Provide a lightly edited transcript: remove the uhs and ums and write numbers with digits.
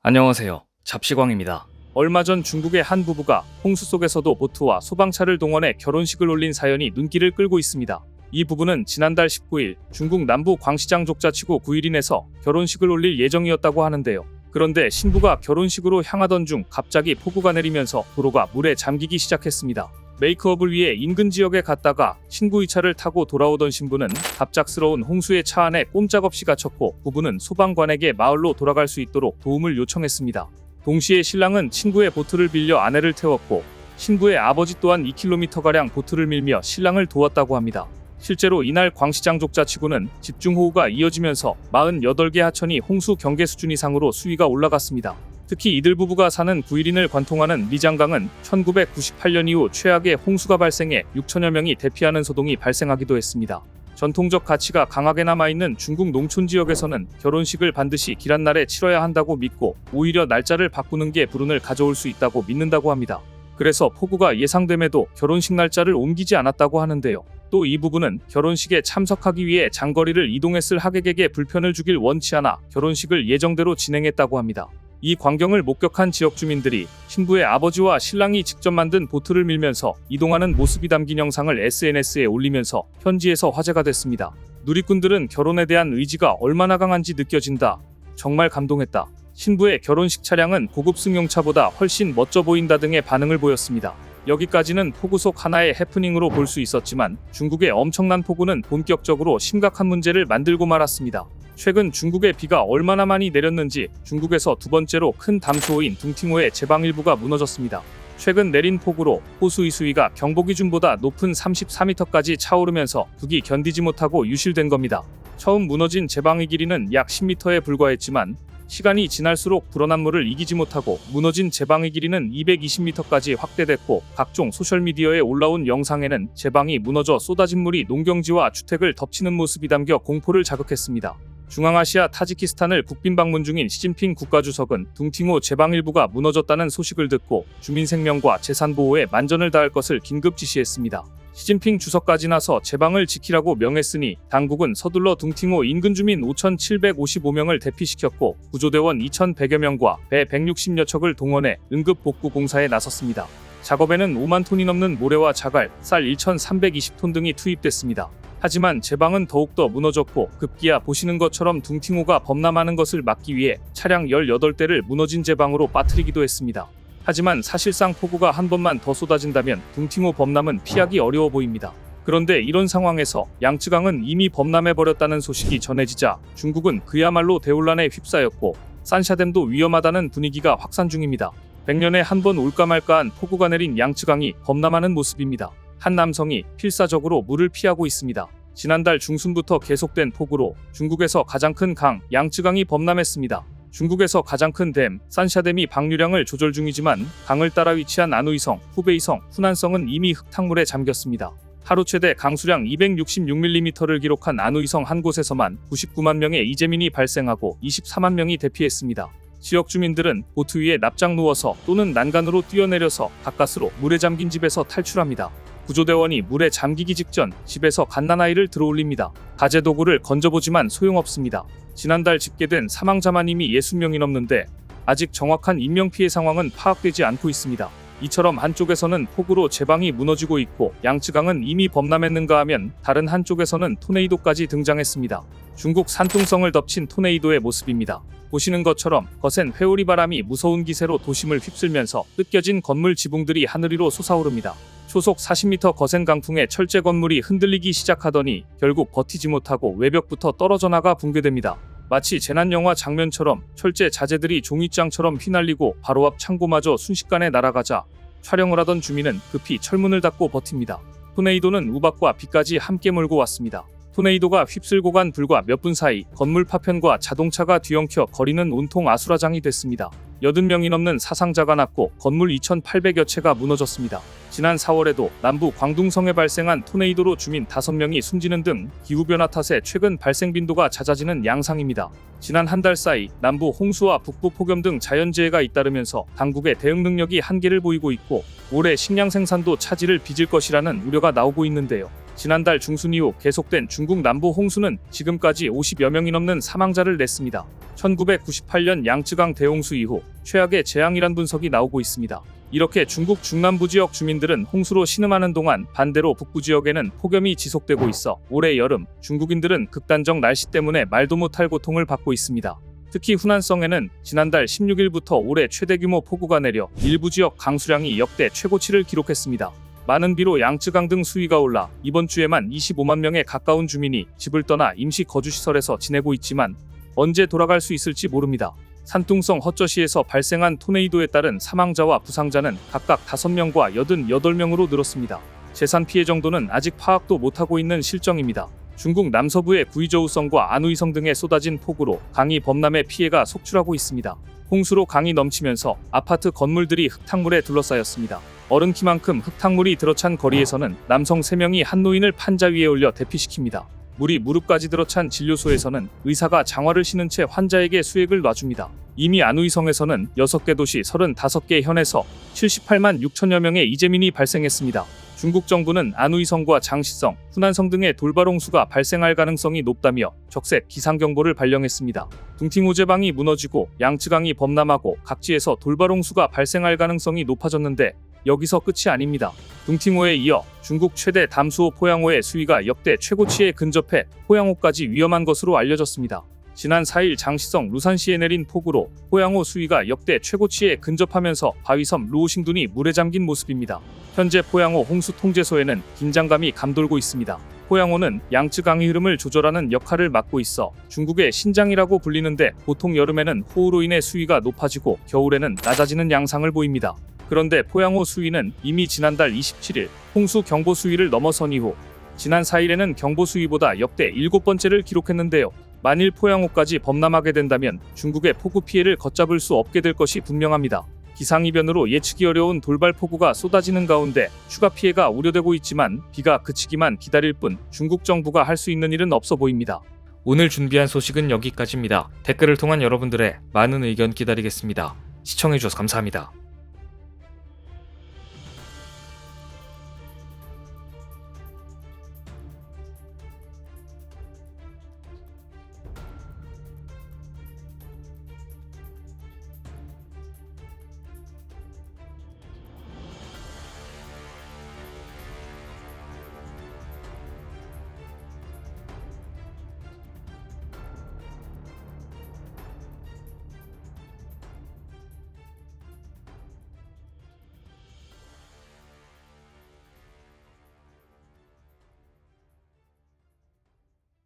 안녕하세요. 잡시광입니다. 얼마 전 중국의 한 부부가 홍수 속에서도 보트와 소방차를 동원해 결혼식을 올린 사연이 눈길을 끌고 있습니다. 이 부부는 지난달 19일 중국 남부 광시장 족자치구 구일인에서 결혼식을 올릴 예정이었다고 하는데요. 그런데 신부가 결혼식으로 향하던 중 갑자기 폭우가 내리면서 도로가 물에 잠기기 시작했습니다. 메이크업을 위해 인근 지역에 갔다가 신부의 차를 타고 돌아오던 신부는 갑작스러운 홍수에 차 안에 꼼짝없이 갇혔고 부부는 소방관에게 마을로 돌아갈 수 있도록 도움을 요청했습니다. 동시에 신랑은 친구의 보트를 빌려 아내를 태웠고 신부의 아버지 또한 2km가량 보트를 밀며 신랑을 도왔다고 합니다. 실제로 이날 광시장 족자치구는 집중호우가 이어지면서 48개 하천이 홍수 경계 수준 이상으로 수위가 올라갔습니다. 특히 이들 부부가 사는 구일인을 관통하는 리장강은 1998년 이후 최악의 홍수가 발생해 6천여 명이 대피하는 소동이 발생하기도 했습니다. 전통적 가치가 강하게 남아있는 중국 농촌 지역에서는 결혼식을 반드시 길한 날에 치러야 한다고 믿고 오히려 날짜를 바꾸는 게 불운을 가져올 수 있다고 믿는다고 합니다. 그래서 폭우가 예상됨에도 결혼식 날짜를 옮기지 않았다고 하는데요. 또 이 부부는 결혼식에 참석하기 위해 장거리를 이동했을 하객에게 불편을 주길 원치 않아 결혼식을 예정대로 진행했다고 합니다. 이 광경을 목격한 지역 주민들이 신부의 아버지와 신랑이 직접 만든 보트를 밀면서 이동하는 모습이 담긴 영상을 SNS에 올리면서 현지에서 화제가 됐습니다. 누리꾼들은 결혼에 대한 의지가 얼마나 강한지 느껴진다. 정말 감동했다. 신부의 결혼식 차량은 고급 승용차보다 훨씬 멋져 보인다 등의 반응을 보였습니다. 여기까지는 폭우 속 하나의 해프닝으로 볼 수 있었지만 중국의 엄청난 폭우는 본격적으로 심각한 문제를 만들고 말았습니다. 최근 중국의 비가 얼마나 많이 내렸는지 중국에서 두 번째로 큰 담수호인 둥팅호의 제방 일부가 무너졌습니다. 최근 내린 폭우로 호수의 수위가 경보 기준보다 높은 34m까지 차오르면서 북이 견디지 못하고 유실된 겁니다. 처음 무너진 제방의 길이는 약 10m에 불과했지만 시간이 지날수록 불어난 물을 이기지 못하고 무너진 제방의 길이는 220m까지 확대됐고 각종 소셜미디어에 올라온 영상에는 제방이 무너져 쏟아진 물이 농경지와 주택을 덮치는 모습이 담겨 공포를 자극했습니다. 중앙아시아 타지키스탄을 국빈 방문 중인 시진핑 국가주석은 둥팅호 제방 일부가 무너졌다는 소식을 듣고 주민 생명과 재산 보호에 만전을 다할 것을 긴급 지시했습니다. 시진핑 주석까지 나서 제방을 지키라고 명했으니 당국은 서둘러 둥팅호 인근 주민 5,755명을 대피시켰고 구조대원 2,100여 명과 배 160여 척을 동원해 응급 복구 공사에 나섰습니다. 작업에는 5만 톤이 넘는 모래와 자갈, 쌀 1,320톤 등이 투입됐습니다. 하지만 제방은 더욱더 무너졌고 급기야 보시는 것처럼 둥팅호가 범람하는 것을 막기 위해 차량 18대를 무너진 제방으로 빠뜨리기도 했습니다. 하지만 사실상 폭우가 한 번만 더 쏟아진다면 둥팅호 범람은 피하기 어려워 보입니다. 그런데 이런 상황에서 양쯔강은 이미 범람해버렸다는 소식이 전해지자 중국은 그야말로 대혼란에 휩싸였고 산샤댐도 위험하다는 분위기가 확산 중입니다. 100년에 한 번 올까 말까한 폭우가 내린 양쯔강이 범람하는 모습입니다. 한 남성이 필사적으로 물을 피하고 있습니다. 지난달 중순부터 계속된 폭우로 중국에서 가장 큰 강 양쯔강이 범람했습니다. 중국에서 가장 큰 댐 산샤댐이 방류량을 조절 중이지만 강을 따라 위치한 안우이성, 후베이성, 후난성은 이미 흙탕물에 잠겼습니다. 하루 최대 강수량 266mm를 기록한 안우이성 한 곳에서만 99만 명의 이재민이 발생하고 24만 명이 대피했습니다. 지역 주민들은 보트 위에 납작 누워서 또는 난간으로 뛰어내려서 가까스로 물에 잠긴 집에서 탈출합니다. 구조대원이 물에 잠기기 직전 집에서 갓난아이를 들어올립니다. 가재도구를 건져보지만 소용없습니다. 지난달 집계된 사망자만 이미 60명이 넘는데 아직 정확한 인명피해 상황은 파악되지 않고 있습니다. 이처럼 한쪽에서는 폭우로 제방이 무너지고 있고 양쯔강은 이미 범람했는가 하면 다른 한쪽에서는 토네이도까지 등장했습니다. 중국 산둥성을 덮친 토네이도의 모습입니다. 보시는 것처럼 거센 회오리 바람이 무서운 기세로 도심을 휩쓸면서 뜯겨진 건물 지붕들이 하늘 위로 솟아오릅니다. 초속 40m 거센 강풍에 철제 건물이 흔들리기 시작하더니 결국 버티지 못하고 외벽부터 떨어져 나가 붕괴됩니다. 마치 재난영화 장면처럼 철제 자재들이 종이장처럼 휘날리고 바로 앞 창고마저 순식간에 날아가자 촬영을 하던 주민은 급히 철문을 닫고 버팁니다. 토네이도는 우박과 비까지 함께 몰고 왔습니다. 토네이도가 휩쓸고 간 불과 몇 분 사이 건물 파편과 자동차가 뒤엉켜 거리는 온통 아수라장이 됐습니다. 80명이 넘는 사상자가 났고 건물 2,800여 채가 무너졌습니다. 지난 4월에도 남부 광둥성에 발생한 토네이도로 주민 5명이 숨지는 등 기후변화 탓에 최근 발생 빈도가 잦아지는 양상입니다. 지난 한 달 사이 남부 홍수와 북부 폭염 등 자연재해가 잇따르면서 당국의 대응 능력이 한계를 보이고 있고 올해 식량 생산도 차질을 빚을 것이라는 우려가 나오고 있는데요. 지난달 중순 이후 계속된 중국 남부 홍수는 지금까지 50여 명이 넘는 사망자를 냈습니다. 1998년 양쯔강 대홍수 이후 최악의 재앙이란 분석이 나오고 있습니다. 이렇게 중국 중남부 지역 주민들은 홍수로 신음하는 동안 반대로 북부 지역에는 폭염이 지속되고 있어 올해 여름 중국인들은 극단적 날씨 때문에 말도 못할 고통을 받고 있습니다. 특히 후난성에는 지난달 16일부터 올해 최대 규모 폭우가 내려 일부 지역 강수량이 역대 최고치를 기록했습니다. 많은 비로 양쯔강 등 수위가 올라 이번 주에만 25만 명에 가까운 주민이 집을 떠나 임시 거주시설에서 지내고 있지만 언제 돌아갈 수 있을지 모릅니다. 산둥성 허쩌시에서 발생한 토네이도에 따른 사망자와 부상자는 각각 5명과 88명으로 늘었습니다. 재산 피해 정도는 아직 파악도 못하고 있는 실정입니다. 중국 남서부의 구이저우성과 안우이성 등에 쏟아진 폭우로 강이 범람의 피해가 속출하고 있습니다. 홍수로 강이 넘치면서 아파트 건물들이 흙탕물에 둘러싸였습니다. 어른 키만큼 흙탕물이 들어찬 거리에서는 남성 3명이 한 노인을 판자 위에 올려 대피시킵니다. 물이 무릎까지 들어찬 진료소에서는 의사가 장화를 신은 채 환자에게 수액을 놔줍니다. 이미 안우이성에서는 6개 도시 35개 현에서 78만 6천여 명의 이재민이 발생했습니다. 중국 정부는 안우이성과 장시성, 후난성 등의 돌발홍수가 발생할 가능성이 높다며 적색 기상경보를 발령했습니다. 둥팅호제방이 무너지고 양쯔강이 범람하고 각지에서 돌발홍수가 발생할 가능성이 높아졌는데 여기서 끝이 아닙니다. 둥팅호에 이어 중국 최대 담수호 포양호의 수위가 역대 최고치에 근접해 포양호까지 위험한 것으로 알려졌습니다. 지난 4일 장시성 루산시에 내린 폭우로 포양호 수위가 역대 최고치에 근접하면서 바위섬 루오싱둔이 물에 잠긴 모습입니다. 현재 포양호 홍수통제소에는 긴장감이 감돌고 있습니다. 포양호는 양쯔강의 흐름을 조절하는 역할을 맡고 있어 중국의 신장이라고 불리는데 보통 여름에는 호우로 인해 수위가 높아지고 겨울에는 낮아지는 양상을 보입니다. 그런데 포양호 수위는 이미 지난달 27일 홍수 경보 수위를 넘어선 이후 지난 4일에는 경보 수위보다 역대 7번째를 기록했는데요. 만일 포양호까지 범람하게 된다면 중국의 폭우 피해를 걷잡을 수 없게 될 것이 분명합니다. 기상이변으로 예측이 어려운 돌발 폭우가 쏟아지는 가운데 추가 피해가 우려되고 있지만 비가 그치기만 기다릴 뿐 중국 정부가 할 수 있는 일은 없어 보입니다. 오늘 준비한 소식은 여기까지입니다. 댓글을 통한 여러분들의 많은 의견 기다리겠습니다. 시청해주셔서 감사합니다.